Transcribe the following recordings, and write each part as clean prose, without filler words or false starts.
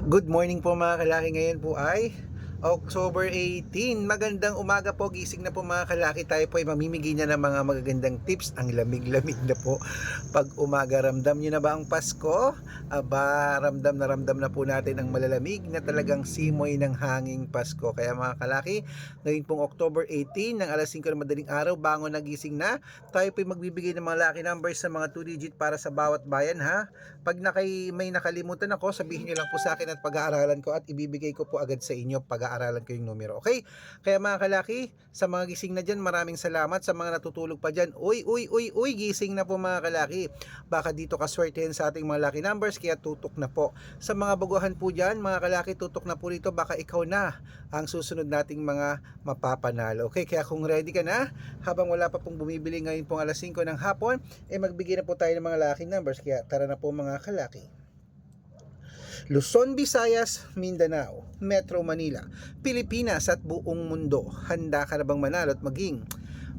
Good morning po mga kalaki. Ngayon po ay October 18. Magandang umaga po. Gising na po mga kalaki. Tayo po ay mamimigay na ng mga magagandang tips. Ang lamig-lamig na po pag umaga. Ramdam nyo na ba ang Pasko? Aba, ramdam na po natin ang malalamig na talagang simoy ng hanging Pasko. Kaya mga kalaki, ngayon pong October 18 ng alas 5 ng madaling araw, bangon nagising na. Tayo po ay magbibigay ng mga lucky numbers sa mga 2 digit para sa bawat bayan ha. Pag may nakalimutan ako, sabihin nyo lang po sa akin at pag-aaralan ko at ibibigay ko po agad sa inyo, pag-aaralan ko yung numero. Okay? Kaya mga kalaki, sa mga gising na dyan, maraming salamat. Sa mga natutulog pa dyan, uy, gising na po mga kalaki. Baka dito kaswertehin sa ating mga lucky numbers, kaya tutok na po. Sa mga baguhan po dyan, mga kalaki, tutok na po rito, baka ikaw na ang susunod nating mga mapapanalo. Okay? Kaya kung ready ka na, habang wala pa pong bumibili ngayon pong alas 5 ng hapon, magbigay na po tayo ng mga lucky numbers. Kaya tara na po mga kalaki. Luzon, Visayas, Mindanao, Metro Manila, Pilipinas at buong mundo. Handa ka na bang manalo at maging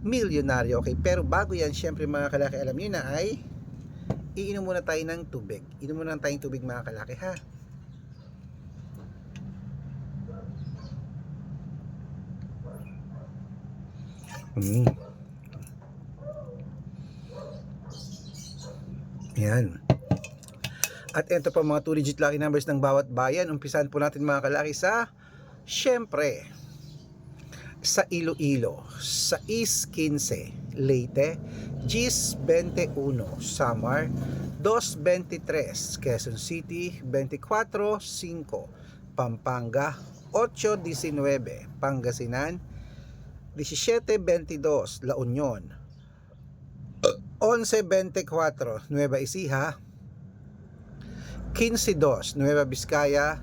milyonaryo? Okay, pero bago yan, syempre mga kalaki, alam niyo na ay iinom muna tayo ng tubig. Inom muna tayong tubig mga kalaki ha. Yan. At ito pa mga 2 digit lucky numbers ng bawat bayan. Umpisahan po natin mga kalaki sa, syempre, sa Iloilo, sa East 15, Leyte, Gis 21, Samar, 223, Quezon City, 24-5, Pampanga, 8-19, Pangasinan, 17-22, La Union, 11-24, Nueva Ecija, 15-2, Nueva Vizcaya,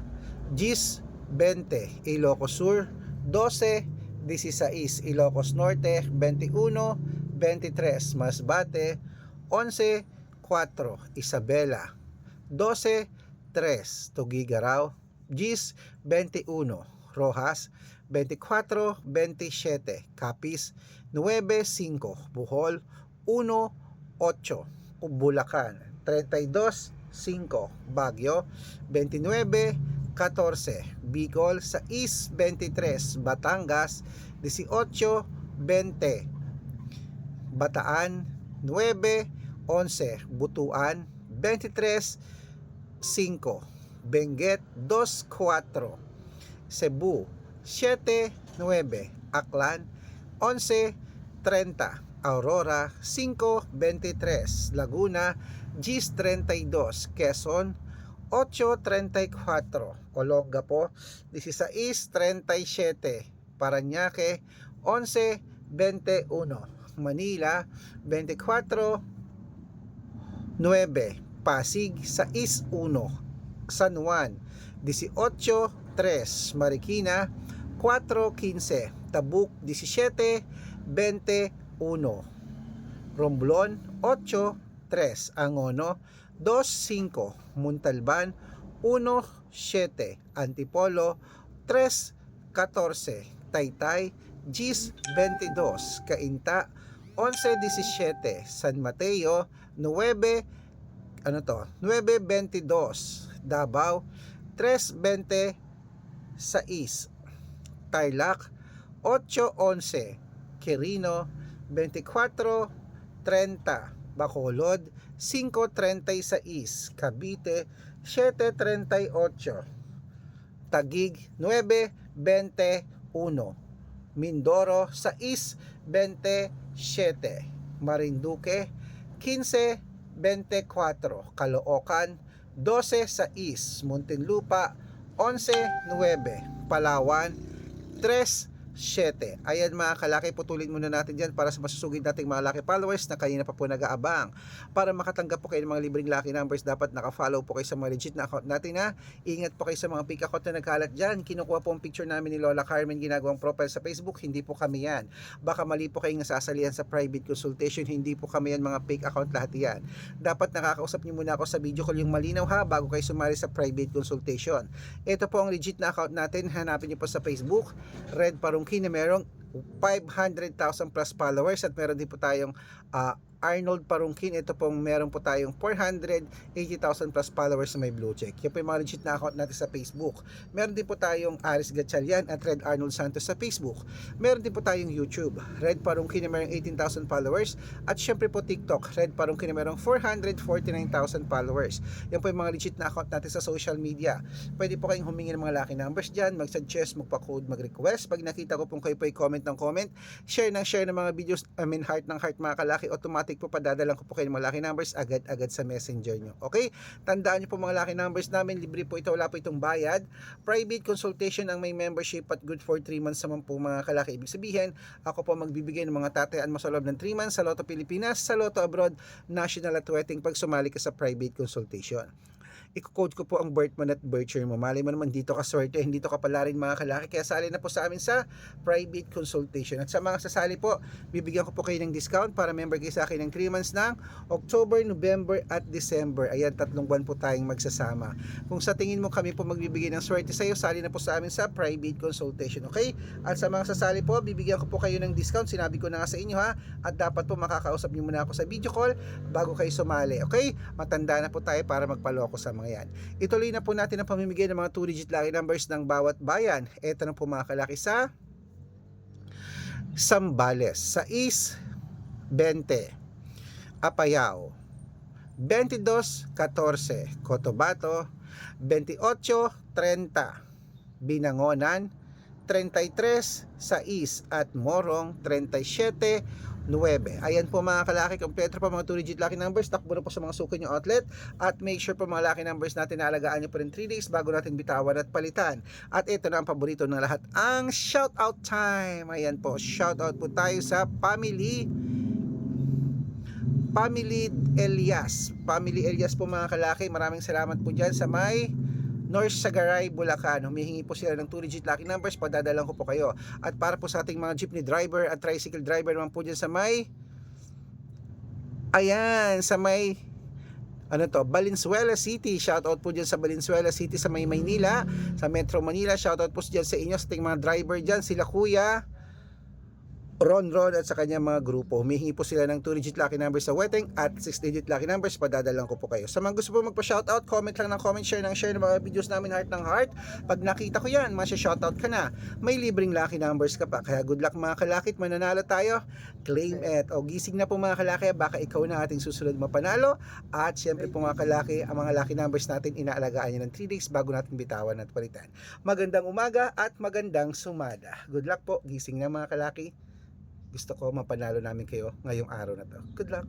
10-20, Ilocos Sur, 12-16, Ilocos Norte, 21-23, Masbate, 11-4, Isabela, 12-3, Tuguegarao, 10-21, Rojas, 24-27, Capiz, 9-5, Bohol, 1-8, Bulacan, 32-5, Baguio, 29-14, Bicol, 6-23, Batangas, 18-20, Bataan, 9-11, Butuan, 23-5, Benguet, 2-4, Cebu, 7-9, Aklan, 11-30, Aurora, 5-23, Laguna, 10-32, Quezon, 8-34, Olongapo, 16-37, Parañaque, 11-21, Manila, 24-9, Pasig, 6-1, San Juan, 18-3, Marikina, 4-15, Tabuk, 17-21, Romblon, 8-3, Angono, 2-5, Montalban, 1-7, Antipolo, 3-14, Taytay, 10-22, Cainta, 11-17, San Mateo, 9-22, Davao, 3-26, Tarlac, 8-11, Quirino, 24-30, Bacolod, 5-36, Cavite, 7-38, Taguig, 9-21, Mindoro, 6-27, Marinduque, 15-24, Caloocan, 12-6, Muntinlupa, 11-9, Palawan, 3-7. Ayan mga kalaki, putulin muna natin dyan para sa masusugid nating mga lucky followers na kanina pa po nag-aabang. Para makatanggap po kayo ng mga libreng lucky numbers, dapat naka-follow po kayo sa mga legit na account natin ha. Ingat po kayo sa mga fake account na nagkalat dyan. Kinukuha po ang picture namin ni Lola Carmen, ginagawang profile sa Facebook. Hindi po kami yan. Baka mali po kayong nasasalihan sa private consultation. Hindi po kami yan, mga fake account lahat yan. Dapat nakakausap niyo muna ako sa video call yung malinaw ha, bago kayo sumali sa private consultation. Ito po ang legit na account natin. Hanapin niyo po sa Facebook, Red Parungki, na merong 500,000 plus followers, at meron din po tayong Arnold Parungkin. Ito pong meron po tayong 480,000 plus followers na may blue check. Yan po yung mga legit na account natin sa Facebook. Meron din po tayong Aris Gatchalian at Red Arnold Santos sa Facebook. Meron din po tayong YouTube, Red Parungkin na merong 18,000 followers. At syempre po TikTok, Red Parungkin na merong 449,000 followers. Yan po yung mga legit na account natin sa social media. Pwede po kayong humingi ng mga lucky numbers dyan, mag-suggest, magpa-code, mag-request. Pag nakita ko pong kayo po ay comment ng comment, share ng mga videos, heart ng heart mga kalaki, automatic po padadalan ko po kayo ng mga lucky numbers agad-agad sa messenger nyo. Okay? Tandaan nyo po mga lucky numbers namin, libre po ito, wala po itong bayad. Private consultation ang may membership at good for 3 months naman po mga kalaki. Ibig sabihin, ako po magbibigay ng mga tatayaan mo sa loob ng 3 months sa Lotto Pilipinas, sa Lotto Abroad, National at Wedding pag sumali ka sa private consultation. Iko-code ko po ang birth month at birth year mo. Malay mo naman dito ka swerte, hindi to kapala rin mga kalaki. Kaya sali na po sa amin sa private consultation. At sa mga sasali po, bibigyan ko po kayo ng discount para member kayo sa akin ng 3 months ng October, November at December. Ayan, 3 buwan po tayong magsasama. Kung sa tingin mo kami po magbibigay ng swerte sa iyo, sali na po sa amin sa private consultation. Okay? At sa mga sasali po, bibigyan ko po kayo ng discount. Sinabi ko na nga sa inyo ha. At dapat po makakausap niyo muna ako sa video call bago kayo sumali. Okay? Matanda na po tayo para magpaloko sa mga yan. Ituloy na po natin ang pamimigay ng mga 2-digit lucky numbers ng bawat bayan. Ito na po mga kalaki sa Zambales, sa 20, Apayao, 22-14, Cotabato, 28-30, Binangonan, 33-6 at Morong, 37-9. Ayan po mga kalaki, kompleto po mga 2-digit lucky numbers. Takbo na po sa mga suki nyo outlet. At make sure po mga lucky numbers natin na alagaan nyo po rin 3 days bago natin bitawan at palitan. At ito na ang paborito ng lahat, ang shoutout time. Ayan po, shoutout po tayo sa Family Elias. Family Elias po mga kalaki, maraming salamat po dyan sa may North Sagaray, Bulacan. Humihingi po sila ng 2-digit lucky numbers, padadalang ko po kayo. At para po sa ating mga jeepney driver at tricycle driver naman po dyan sa may, ayan, sa may Valenzuela City. Shoutout po dyan sa Valenzuela City sa may Maynila, sa Metro Manila. Shoutout po dyan sa inyo, sa ating mga driver dyan, sila Kuya Ron at sa kanyang mga grupo. Humihingi po sila ng 2-digit lucky numbers sa wedding at 6-digit lucky numbers, padadalang ko po kayo. Sa mga gusto po magpa-shoutout, comment lang ng comment, share ng mga videos namin, heart ng heart. Pag nakita ko yan, masya-shoutout ka na. May libreng lucky numbers ka pa. Kaya good luck mga kalakit, mananalo tayo. Claim it. O gising na po mga kalaki, baka ikaw na ating susunod mapanalo. At syempre po mga kalaki, ang mga lucky numbers natin inaalagaan nyo ng 3 days bago natin bitawan at palitan. Magandang umaga at magandang sumada. Good luck po, gising na mga kalaki. Gusto ko mapanalo namin kayo ngayong araw na to. Good luck!